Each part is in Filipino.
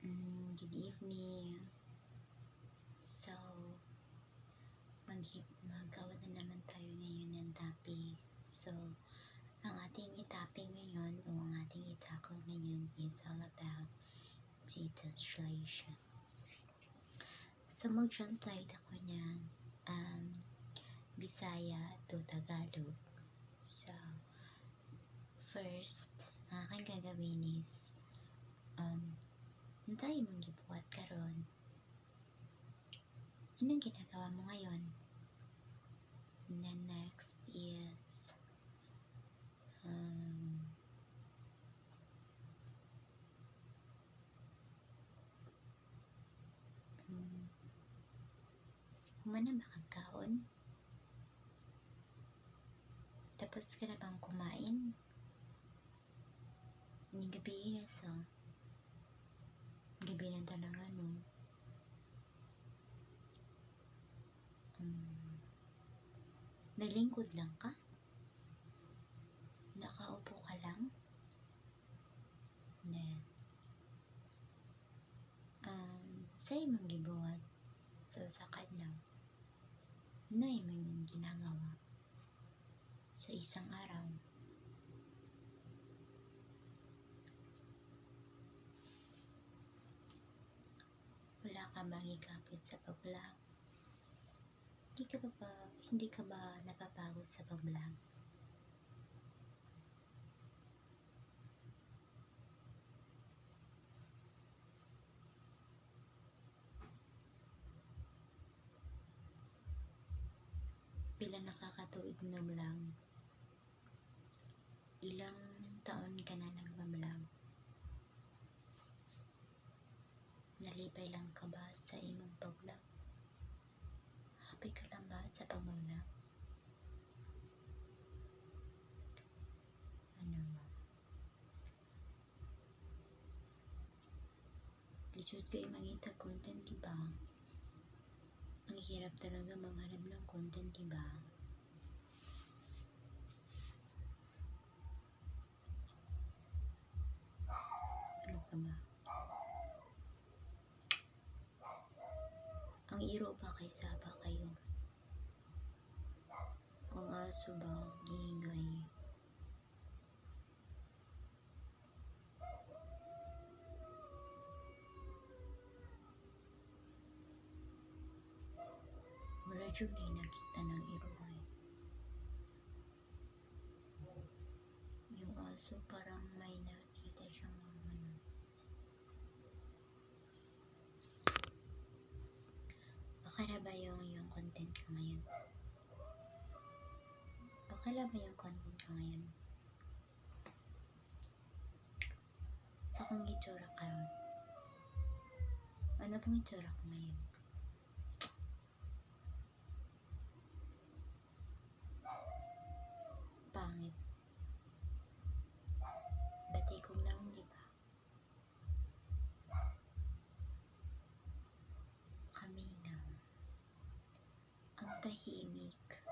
Good evening. So, magawa na naman tayo ngayon ng topic. So, ang ating i-topic ngayon o ang ating i-tackle ngayon is all about translation. So, mag-translate ako ng Bisaya to Tagalog. So, first, ang aking gagawin is tayo mong gibuhat karon. Anong ginagawa mo ngayon? And then next is humana ba kang kaon? Tapos ka na bang kumain? Hindi gabi na so. Gabi na talaga, no? Nalingkod lang ka? Nakaupo ka lang? Then, sa imong gibuhat, so sa kadlaw, ano imong ginagawa sa isang araw? Wala ka bang ikapit sa pag-vlog? Hindi ka ba napapagod sa pag-vlog? Pila nakakatuig na vlog? Ilang taon ka na nag-vlog? Nalipay lang ka ba sa imong pag-vlog? Happy ka lang ba sa pag-vlog? Lisod kayo mangita content, diba? Ang hirap talaga maghanap ng content, diba? Ano pa ba? Ang iro ba kay Saba kayo? Ang aso ba gingay? Medyo na nakita ng iro ay. Yung aso parang may nakita siyang Okay na ba yung content ko ngayon? Okay na ba yung content ko ngayon? Sa kong itsura karon. Ano pong itsura ko ngayon? Pangit. Batikong lang, diba? Kaminaw. Ang tahimik.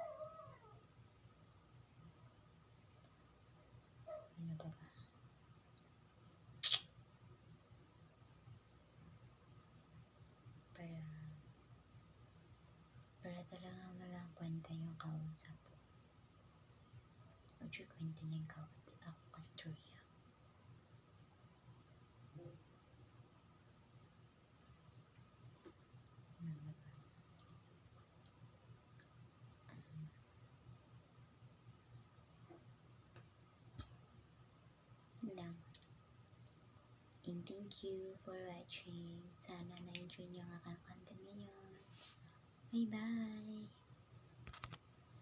Ano ba ba? Para talagang walang kwenta yung kausap ko. Medyo kwenta na yung kausap ako kasturya. Ano ba ba? Lang. And thank you for watching. Sana na-enjoy nyo ang aking content ngayon. Bye-bye!